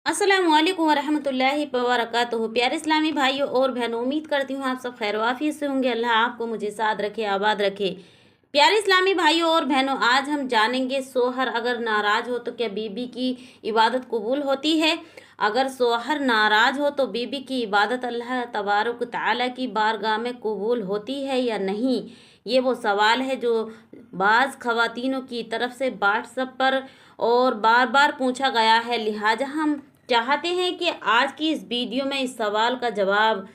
अस्सलामु अलैकुम वरहमतुल्लाहि वबरकातुहू। प्यारे इस्लामी भाइयों और बहनों, उम्मीद करती हूँ आप सब खैर वाफियत से होंगे। अल्लाह आपको मुझे साथ रखे, आबाद रखे। प्यारे इस्लामी भाइयों और बहनों, आज हम जानेंगे शोहर अगर नाराज़ हो तो क्या बीबी की इबादत कबूल होती है। अगर शोहर नाराज़ हो तो बीबी की इबादत अल्लाह तबारक तआला की बारगाह में कबूल होती है या नहीं। ये वो सवाल है जो बाज़ ख़वातीनों की तरफ से व्हाट्सएप पर और बार बार पूछा गया है। लिहाजा हम चाहते हैं कि आज की इस वीडियो में इस सवाल का जवाब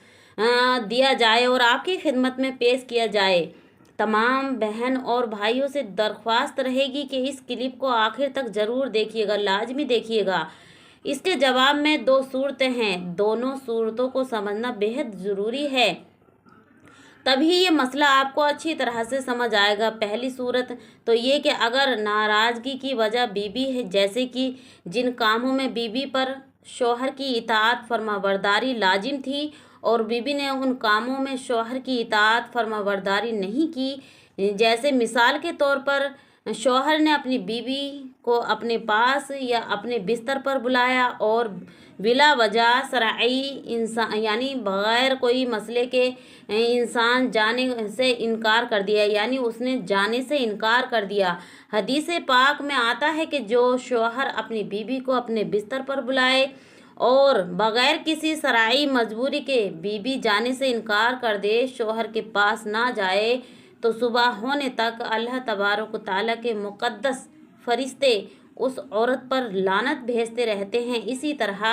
दिया जाए और आपकी खिदमत में पेश किया जाए। तमाम बहन और भाइयों से दरख्वास्त रहेगी कि इस क्लिप को आखिर तक ज़रूर देखिएगा, लाजमी देखिएगा। इसके जवाब में दो सूरतें हैं, दोनों सूरतों को समझना बेहद ज़रूरी है, तभी ये मसला आपको अच्छी तरह से समझ आएगा। पहली सूरत तो ये कि अगर नाराज़गी की वजह बीबी है, जैसे कि जिन कामों में बीबी पर शौहर की इताअत फरमाबरदारी लाजिम थी और बीबी ने उन कामों में शौहर की इताअत फरमाबरदारी नहीं की, जैसे मिसाल के तौर पर शौहर ने अपनी बीवी को अपने पास या अपने बिस्तर पर बुलाया और बिला वजह शरई इंसान यानी बग़ैर कोई मसले के इंसान जाने से इनकार कर दिया, यानी उसने जाने से इनकार कर दिया। हदीस पाक में आता है कि जो शौहर अपनी बीवी को अपने बिस्तर पर बुलाए और बग़ैर किसी शरई मजबूरी के बीवी जाने से इनकार कर दे, शौहर के पास ना जाए, तो सुबह होने तक अल्लाह तबारक तआला के मुक़द्दस फरिश्ते उस औरत पर लानत भेजते रहते हैं। इसी तरह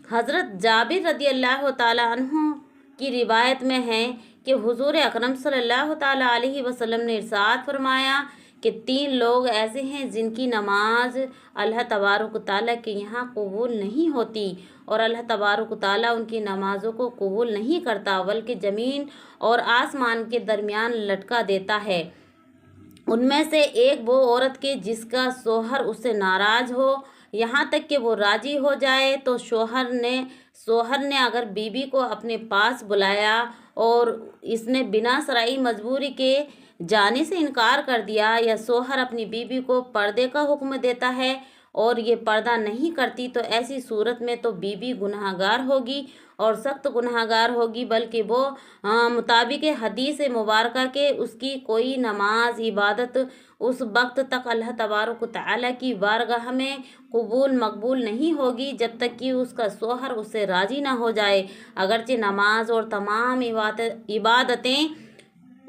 हज़रत जाबिर रदी अल्लाह ताला अन्हु की रिवायत में है कि हुज़ूर अकरम सल्लल्लाहु ताला अलैहि वसल्लम ने इरशाद फरमाया कि 3 लोग ऐसे हैं जिनकी नमाज अल्लाह तबारक तआला के यहाँ कबूल नहीं होती और अल्लाह तबारक तआला उनकी नमाज़ों को कबूल नहीं करता, बल्कि ज़मीन और आसमान के दरमियान लटका देता है। उनमें से एक वो औरत के जिसका शौहर उससे नाराज़ हो, यहाँ तक कि वो राज़ी हो जाए। तो शौहर ने अगर बीबी को अपने पास बुलाया और इसने बिना शरई मजबूरी के जाने से इनकार कर दिया, या शौहर अपनी बीबी को पर्दे का हुक्म देता है और ये पर्दा नहीं करती, तो ऐसी सूरत में तो बीबी गुनहगार होगी और सख्त गुनहगार होगी, बल्कि वो मुताबिक हदीस मुबारक के उसकी कोई नमाज इबादत उस वक्त तक अल्लाह तबारक तआला की बारगाह में कबूल मकबूल नहीं होगी जब तक कि उसका शौहर उससे राज़ी ना हो जाए। अगरचे नमाज और तमाम इबादतें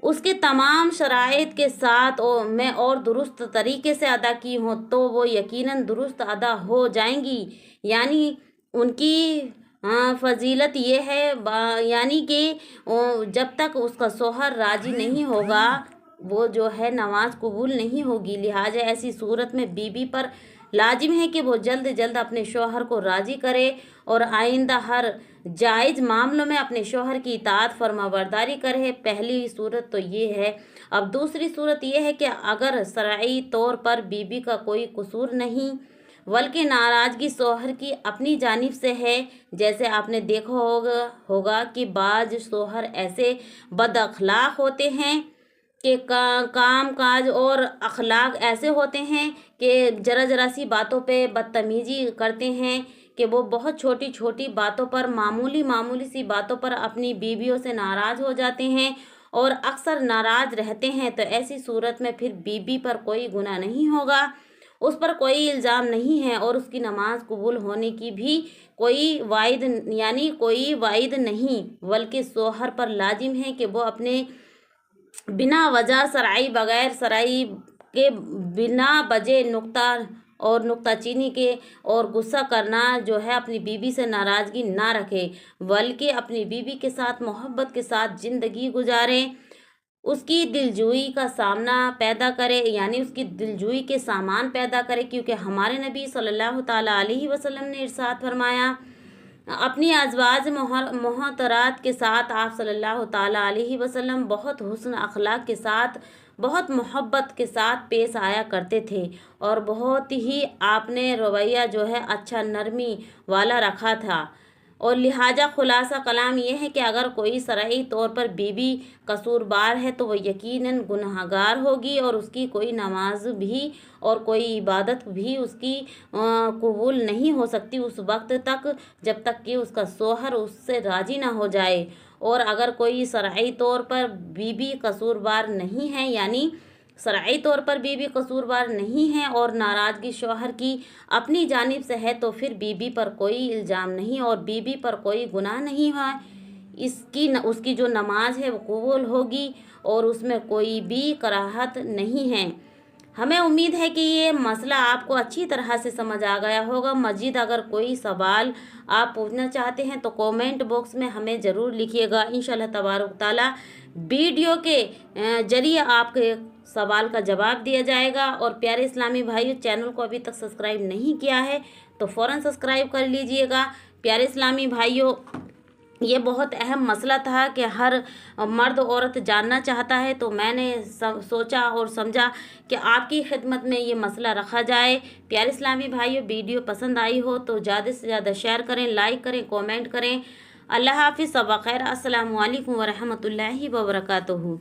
उसके तमाम शराइत के साथ और दुरुस्त तरीके से अदा की हों, तो वो यकीनन दुरुस्त अदा हो जाएंगी। यानी उनकी फजीलत ये है यानी कि जब तक उसका शौहर राज़ी नहीं होगा वो जो है नमाज कबूल नहीं होगी। लिहाजा ऐसी सूरत में बीबी पर लाजिम है कि वो जल्द जल्द अपने शौहर को राज़ी करे और आइंदा हर जायज़ मामलों में अपने शौहर की इताअत फरमाबरदारी करे। पहली सूरत तो ये है। अब दूसरी सूरत ये है कि अगर शरई तौर पर बीबी का कोई कसूर नहीं बल्कि नाराज़गी शौहर की अपनी जानिब से है, जैसे आपने देखा होगा कि बाज़ शौहर ऐसे बद अखलाक होते हैं कि काम काज और अखलाक ऐसे होते हैं कि ज़रा सी बातों पे बदतमीज़ी करते हैं, कि वो बहुत छोटी छोटी बातों पर मामूली सी बातों पर अपनी बीवियों से नाराज़ हो जाते हैं और अक्सर नाराज़ रहते हैं। तो ऐसी सूरत में फिर बीबी पर कोई गुनाह नहीं होगा, उस पर कोई इल्ज़ाम नहीं है और उसकी नमाज कबूल होने की भी कोई वाइद नहीं, बल्कि शौहर पर लाजिम है कि वो अपने बिना वजह बग़ैर शरई के बिना वजह नुक्ताचीनी के और गुस्सा करना जो है अपनी बीबी से नाराज़गी ना रखे, बल्कि अपनी बीबी के साथ मोहब्बत के साथ ज़िंदगी गुजारें, उसकी दिलजोई का सामना पैदा करे, यानी उसकी दिलजोई के सामान पैदा करे। क्योंकि हमारे नबी सल्लल्लाहु ताला अलैहि वसल्लम ने इरशाद फरमाया, अपनी अज़वाज मोहतरात के साथ आप सल्लल्लाहु ताला अलैहि वसल्लम बहुत हुस्न अखलाक के साथ, बहुत मोहब्बत के साथ पेश आया करते थे और बहुत ही आपने रवैया जो है अच्छा नरमी वाला रखा था और लिहाजा खुलासा कलाम ये है कि अगर कोई शरई तौर पर बीवी कसूरबार है तो वह यकीनन गुनहगार होगी और उसकी कोई नमाज भी और कोई इबादत भी उसकी कबूल नहीं हो सकती उस वक्त तक जब तक कि उसका शौहर उससे राज़ी ना हो जाए। और अगर कोई शरई तौर पर बीवी कसूरबार नहीं है, यानी शरई तौर पर बीवी कसूरवार नहीं है और नाराज़गी शौहर की अपनी जानिब से है तो फिर बीवी पर कोई इल्ज़ाम नहीं और बीवी पर कोई गुनाह नहीं है। उसकी जो नमाज है वो कबूल होगी और उसमें कोई भी कराहत नहीं है। हमें उम्मीद है कि ये मसला आपको अच्छी तरह से समझ आ गया होगा। मज़ीद अगर कोई सवाल आप पूछना चाहते हैं तो कमेंट बॉक्स में हमें ज़रूर लिखिएगा। इंशाल्लाह तबारक ताला वीडियो के ज़रिए आपके सवाल का जवाब दिया जाएगा। और प्यारे इस्लामी भाइयों, चैनल को अभी तक सब्सक्राइब नहीं किया है तो फ़ौरन सब्सक्राइब कर लीजिएगा। प्यारे इस्लामी भाइयों, ये बहुत अहम मसला था कि हर मर्द औरत जानना चाहता है, तो मैंने सोचा और समझा कि आपकी खिदमत में ये मसला रखा जाए। प्यारे इस्लामी भाइयों, वीडियो पसंद आई हो तो ज़्यादा से ज़्यादा शेयर करें, लाइक करें, कमेंट करें। अल्लाह हाफिज़, सब खैर। अस्सलामु अलैकुम व रहमतुल्लाहि व बरकातुहू।